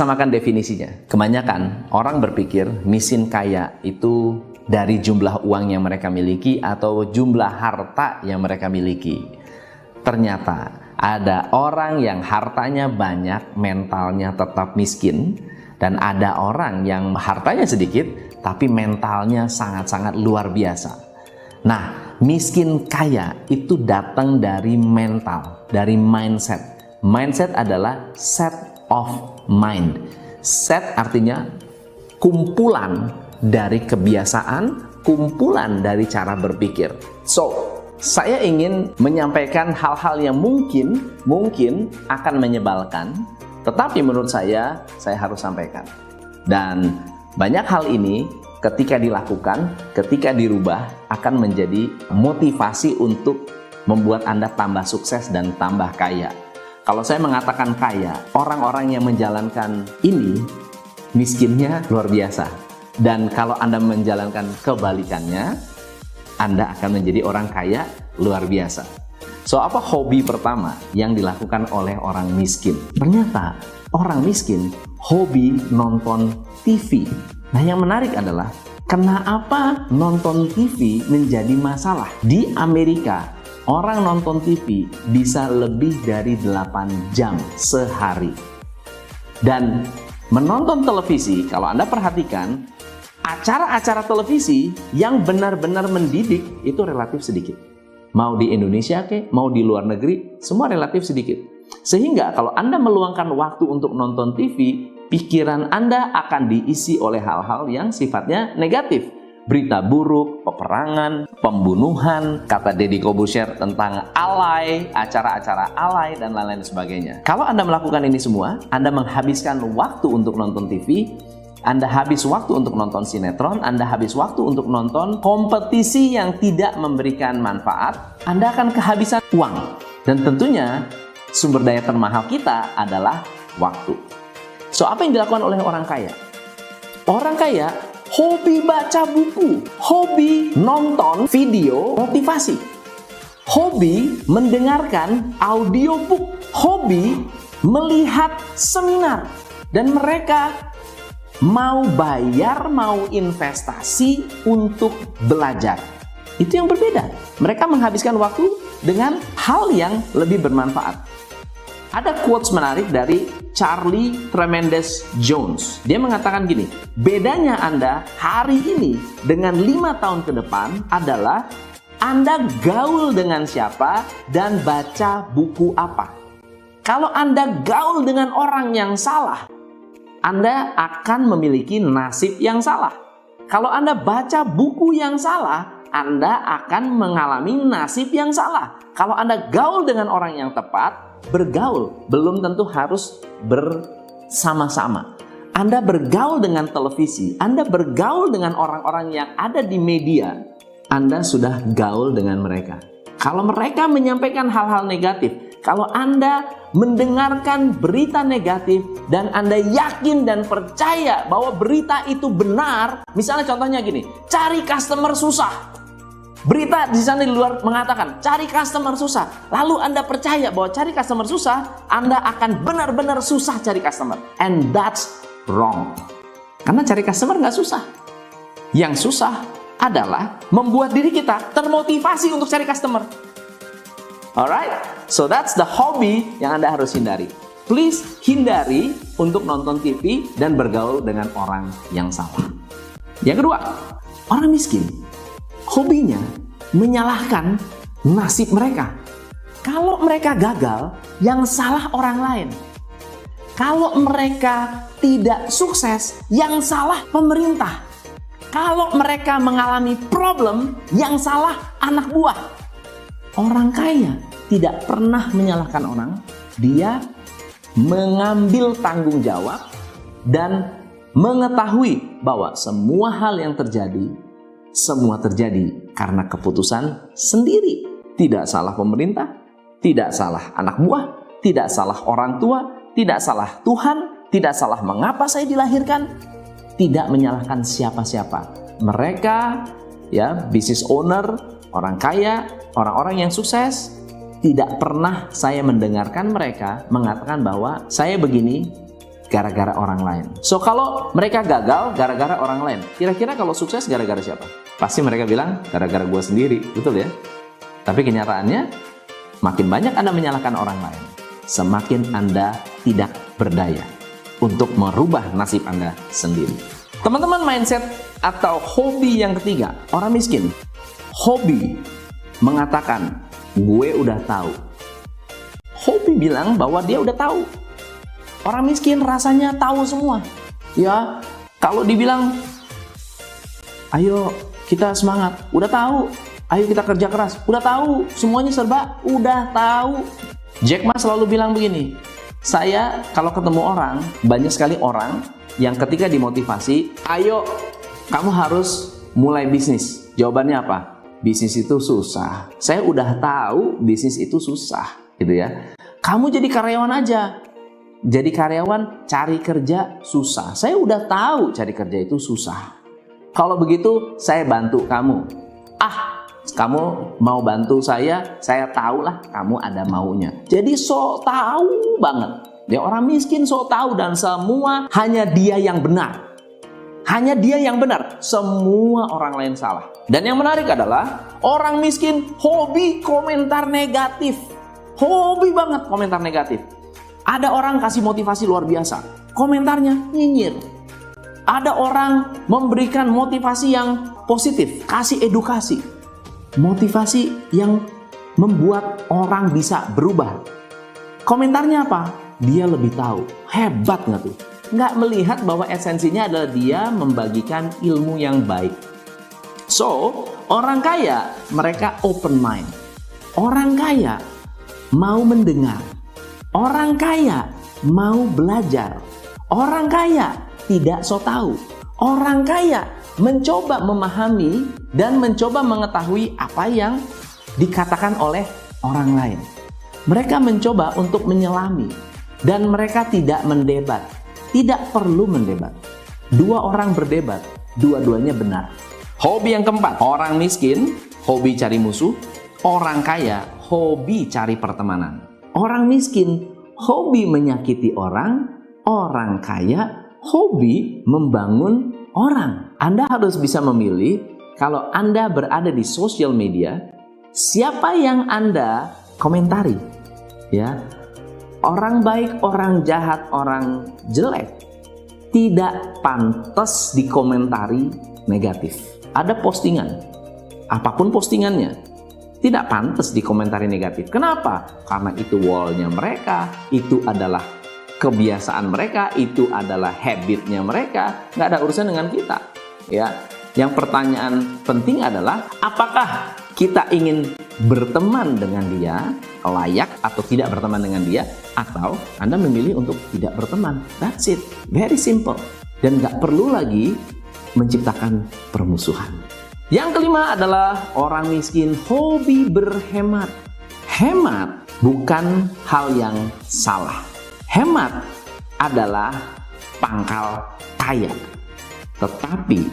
samakan definisinya. Kebanyakan orang berpikir miskin kaya itu dari jumlah uang yang mereka miliki atau jumlah harta yang mereka miliki. Ternyata ada orang yang hartanya banyak, mentalnya tetap miskin. Dan ada orang yang hartanya sedikit, tapi mentalnya sangat-sangat luar biasa. Nah, miskin kaya itu datang dari mental, dari mindset. Mindset adalah set of mind. Set artinya kumpulan dari kebiasaan, kumpulan dari cara berpikir. So, saya ingin menyampaikan hal-hal yang mungkin akan menyebalkan, tetapi menurut saya harus sampaikan. Dan banyak hal ini ketika dilakukan, ketika dirubah, akan menjadi motivasi untuk membuat Anda tambah sukses dan tambah kaya. Kalau saya mengatakan kaya, orang-orang yang menjalankan ini miskinnya luar biasa. Dan kalau Anda menjalankan kebalikannya, Anda akan menjadi orang kaya luar biasa. So, apa hobi pertama yang dilakukan oleh orang miskin? Ternyata orang miskin hobi nonton TV. Nah, yang menarik adalah kenapa nonton TV menjadi masalah? Di Amerika, orang nonton TV bisa lebih dari 8 jam sehari. Dan menonton televisi, kalau Anda perhatikan, acara-acara televisi yang benar-benar mendidik itu relatif sedikit. Mau di Indonesia mau di luar negeri, semua relatif sedikit. Sehingga kalau Anda meluangkan waktu untuk nonton TV, pikiran Anda akan diisi oleh hal-hal yang sifatnya negatif. Berita buruk, peperangan, pembunuhan, kata Deddy Corbuzier tentang alay, acara-acara alay, dan lain-lain sebagainya. Kalau Anda melakukan ini semua, Anda menghabiskan waktu untuk nonton TV, Anda habis waktu untuk nonton sinetron, Anda habis waktu untuk nonton kompetisi yang tidak memberikan manfaat, Anda akan kehabisan uang. Dan tentunya sumber daya termahal kita adalah waktu. So, apa yang dilakukan oleh orang kaya? Orang kaya hobi baca buku, hobi nonton video motivasi, hobi mendengarkan audiobook, hobi melihat seminar, dan mereka mau bayar, mau investasi untuk belajar. Itu yang berbeda. Mereka menghabiskan waktu dengan hal yang lebih bermanfaat. Ada quotes menarik dari Charlie Tremendous Jones. Dia mengatakan gini, bedanya Anda hari ini dengan 5 tahun ke depan adalah Anda gaul dengan siapa dan baca buku apa. Kalau Anda gaul dengan orang yang salah, Anda akan memiliki nasib yang salah. Kalau Anda baca buku yang salah, Anda akan mengalami nasib yang salah. Kalau Anda gaul dengan orang yang tepat, bergaul belum tentu harus bersama-sama. Anda bergaul dengan televisi, Anda bergaul dengan orang-orang yang ada di media, Anda sudah gaul dengan mereka. Kalau mereka menyampaikan hal-hal negatif, kalau Anda mendengarkan berita negatif dan Anda yakin dan percaya bahwa berita itu benar, misalnya contohnya gini, cari customer susah. Berita di sana di luar mengatakan cari customer susah. Lalu Anda percaya bahwa cari customer susah, Anda akan benar-benar susah cari customer. And that's wrong. Karena cari customer nggak susah. Yang susah adalah membuat diri kita termotivasi untuk cari customer. Alright, so that's the hobby yang Anda harus hindari. Please hindari untuk nonton TV dan bergaul dengan orang yang salah. Yang kedua, orang miskin hobinya menyalahkan nasib mereka. Kalau mereka gagal, yang salah orang lain. Kalau mereka tidak sukses, yang salah pemerintah. Kalau mereka mengalami problem, yang salah anak buah. Orang kaya tidak pernah menyalahkan orang. Dia mengambil tanggung jawab dan mengetahui bahwa semua hal yang terjadi, semua terjadi karena keputusan sendiri. Tidak salah pemerintah, tidak salah anak buah, tidak salah orang tua, tidak salah Tuhan, tidak salah mengapa saya dilahirkan, tidak menyalahkan siapa-siapa. Mereka, business owner, orang kaya, orang-orang yang sukses, tidak pernah saya mendengarkan mereka mengatakan bahwa saya begini gara-gara orang lain. So kalau mereka gagal gara-gara orang lain, kira-kira kalau sukses gara-gara siapa? Pasti mereka bilang gara-gara gue sendiri, betul ya? Tapi kenyataannya makin banyak Anda menyalahkan orang lain, semakin Anda tidak berdaya untuk merubah nasib Anda sendiri. Teman-teman, mindset atau hobi yang ketiga, orang miskin. Hobi mengatakan, gue udah tahu. Hobi bilang bahwa dia udah tahu. Orang miskin rasanya tahu semua. Ya, kalau dibilang, ayo kita semangat, udah tahu. Ayo kita kerja keras, udah tahu. Semuanya serba, udah tahu. Jack Ma selalu bilang begini, saya kalau ketemu orang, banyak sekali orang yang ketika dimotivasi, ayo kamu harus mulai bisnis. Jawabannya apa? Bisnis itu susah. Saya udah tahu bisnis itu susah, gitu ya. Kamu jadi karyawan aja. Jadi karyawan, cari kerja susah. Saya udah tahu cari kerja itu susah. Kalau begitu, saya bantu kamu. Kamu mau bantu saya tahulah kamu ada maunya. Jadi sok tahu banget. Dia orang miskin sok tahu dan semua hanya dia yang benar. Hanya dia yang benar. Semua orang lain salah. Dan yang menarik adalah orang miskin hobi komentar negatif. Hobi banget komentar negatif. Ada orang kasih motivasi luar biasa, komentarnya nyinyir. Ada orang memberikan motivasi yang positif, kasih edukasi. Motivasi yang membuat orang bisa berubah. Komentarnya apa? Dia lebih tahu. Hebat nggak tuh? Nggak melihat bahwa esensinya adalah dia membagikan ilmu yang baik. So, orang kaya, mereka open mind. Orang kaya mau mendengar. Orang kaya mau belajar. Orang kaya tidak so tahu. Orang kaya mencoba memahami dan mencoba mengetahui apa yang dikatakan oleh orang lain. Mereka mencoba untuk menyelami dan mereka tidak mendebat. Tidak perlu mendebat. Dua orang berdebat, dua-duanya benar. Hobi yang keempat, orang miskin hobi cari musuh, orang kaya hobi cari pertemanan. Orang miskin hobi menyakiti orang, orang kaya hobi membangun orang. Anda harus bisa memilih kalau Anda berada di sosial media, siapa yang Anda komentari. Ya, orang baik, orang jahat, orang jelek tidak pantas dikomentari negatif. Ada postingan, apapun postingannya, tidak pantas dikomentari negatif. Kenapa? Karena itu wallnya mereka, itu adalah kebiasaan mereka, itu adalah habitnya mereka, nggak ada urusan dengan kita. Ya, yang pertanyaan penting adalah apakah kita ingin berteman dengan dia, layak atau tidak berteman dengan dia, atau Anda memilih untuk tidak berteman. That's it, very simple. Dan nggak perlu lagi menciptakan permusuhan. Yang kelima adalah orang miskin hobi berhemat. Hemat bukan hal yang salah. Hemat adalah pangkal kaya. Tetapi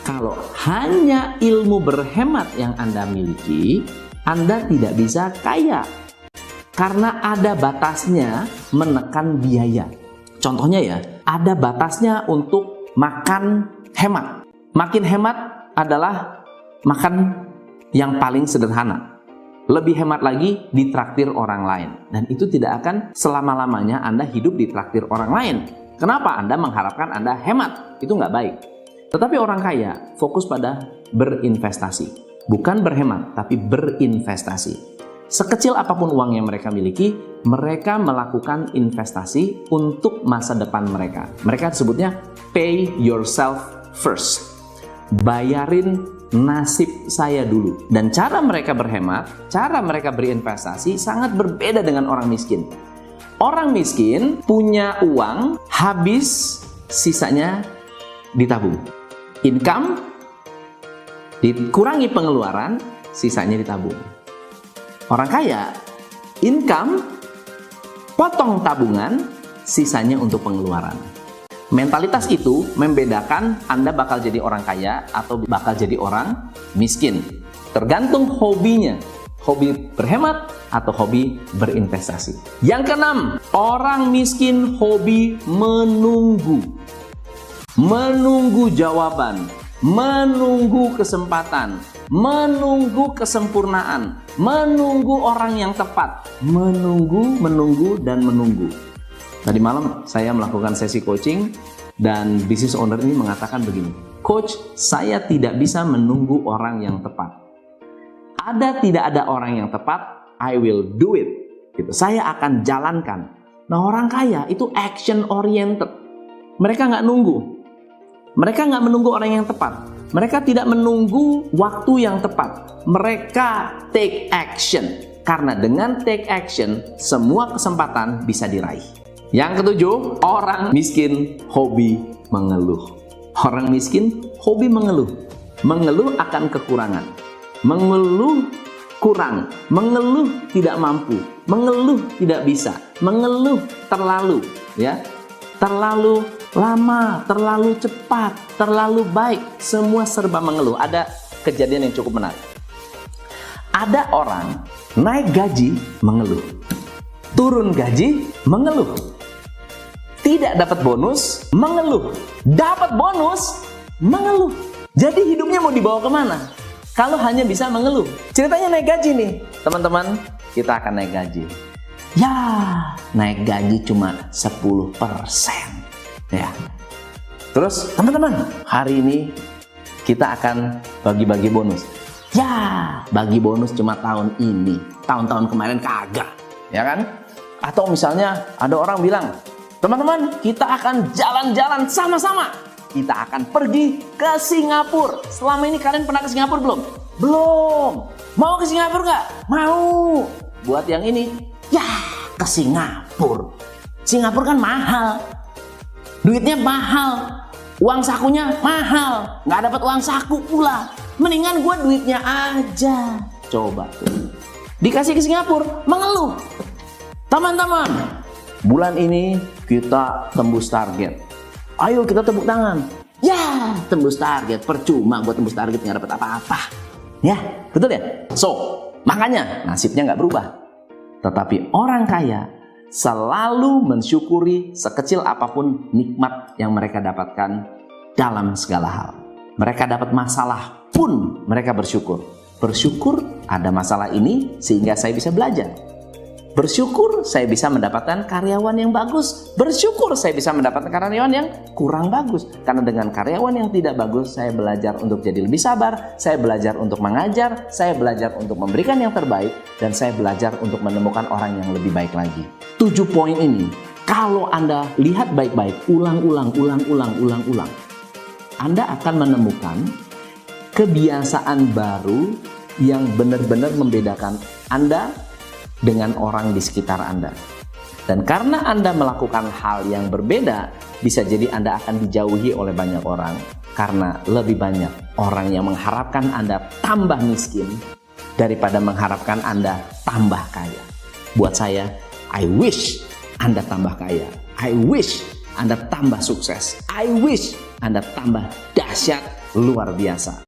kalau hanya ilmu berhemat yang Anda miliki, Anda tidak bisa kaya. Karena ada batasnya menekan biaya. Contohnya ya, ada batasnya untuk makan hemat. Makin hemat adalah makan yang paling sederhana. Lebih hemat lagi ditraktir orang lain. Dan itu tidak akan selama-lamanya Anda hidup ditraktir orang lain. Kenapa? Anda mengharapkan Anda hemat. Itu nggak baik. Tetapi orang kaya fokus pada berinvestasi. Bukan berhemat, tapi berinvestasi. Sekecil apapun uang yang mereka miliki, mereka melakukan investasi untuk masa depan mereka. Mereka sebutnya pay yourself first. Bayarin nasib saya dulu. Dan cara mereka berhemat, cara mereka berinvestasi sangat berbeda dengan orang miskin. Orang miskin punya uang, habis, sisanya ditabung. Income, dikurangi pengeluaran, sisanya ditabung. Orang kaya, income, potong tabungan, sisanya untuk pengeluaran. Mentalitas itu membedakan Anda bakal jadi orang kaya atau bakal jadi orang miskin. Tergantung hobinya. Hobi berhemat atau hobi berinvestasi. Yang keenam, orang miskin hobi menunggu. Menunggu jawaban, menunggu kesempatan, menunggu kesempurnaan, menunggu orang yang tepat, menunggu, dan menunggu. Tadi malam saya melakukan sesi coaching dan business owner ini mengatakan begini, "Coach, saya tidak bisa menunggu orang yang tepat. Tidak ada orang yang tepat, I will do it." Gitu. Saya akan jalankan. Nah, orang kaya itu action oriented. Mereka nggak nunggu. Mereka nggak menunggu orang yang tepat. Mereka tidak menunggu waktu yang tepat. Mereka take action. Karena dengan take action, semua kesempatan bisa diraih. Yang ketujuh, orang miskin hobi mengeluh. Orang miskin hobi mengeluh. Mengeluh akan kekurangan. Mengeluh kurang, mengeluh tidak mampu, mengeluh tidak bisa, mengeluh terlalu, ya, terlalu lama, terlalu cepat, terlalu baik, semua serba mengeluh. Ada kejadian yang cukup menarik. Ada orang naik gaji mengeluh, turun gaji mengeluh, tidak dapat bonus mengeluh, dapat bonus mengeluh. Jadi hidupnya mau dibawa kemana? Kalau hanya bisa mengeluh. Ceritanya naik gaji nih, teman-teman, kita akan naik gaji. Ya, naik gaji cuma 10%. Ya. Terus, teman-teman, hari ini kita akan bagi-bagi bonus. Ya, bagi bonus cuma tahun ini. Tahun-tahun kemarin kagak. Ya kan? Atau misalnya ada orang bilang, teman-teman, kita akan jalan-jalan sama-sama. Kita akan pergi ke Singapura. Selama ini kalian pernah ke Singapura belum? Belum. Mau ke Singapura nggak? Mau. Buat yang ini, ya ke Singapura. Singapura kan mahal. Duitnya mahal. Uang sakunya mahal. Nggak dapat uang saku pula. Mendingan gue duitnya aja. Coba tuh. Dikasih ke Singapura, mengeluh. Teman-teman, bulan ini kita tembus target. Ayo kita tepuk tangan. Ya, tembus target. Percuma buat tembus target nggak dapat apa-apa. Ya, betul ya? So, makanya nasibnya nggak berubah. Tetapi orang kaya selalu mensyukuri sekecil apapun nikmat yang mereka dapatkan dalam segala hal. Mereka dapat masalah pun mereka bersyukur. Bersyukur ada masalah ini sehingga saya bisa belajar. Bersyukur saya bisa mendapatkan karyawan yang bagus. Bersyukur saya bisa mendapatkan karyawan yang kurang bagus. Karena dengan karyawan yang tidak bagus, saya belajar untuk jadi lebih sabar, saya belajar untuk mengajar, saya belajar untuk memberikan yang terbaik, dan saya belajar untuk menemukan orang yang lebih baik lagi. 7 poin ini, kalau Anda lihat baik-baik, ulang-ulang, Anda akan menemukan kebiasaan baru yang benar-benar membedakan Anda dengan orang di sekitar Anda. Dan karena Anda melakukan hal yang berbeda, bisa jadi Anda akan dijauhi oleh banyak orang. Karena lebih banyak orang yang mengharapkan Anda tambah miskin daripada mengharapkan Anda tambah kaya. Buat saya, I wish Anda tambah kaya. I wish Anda tambah sukses. I wish Anda tambah dahsyat luar biasa.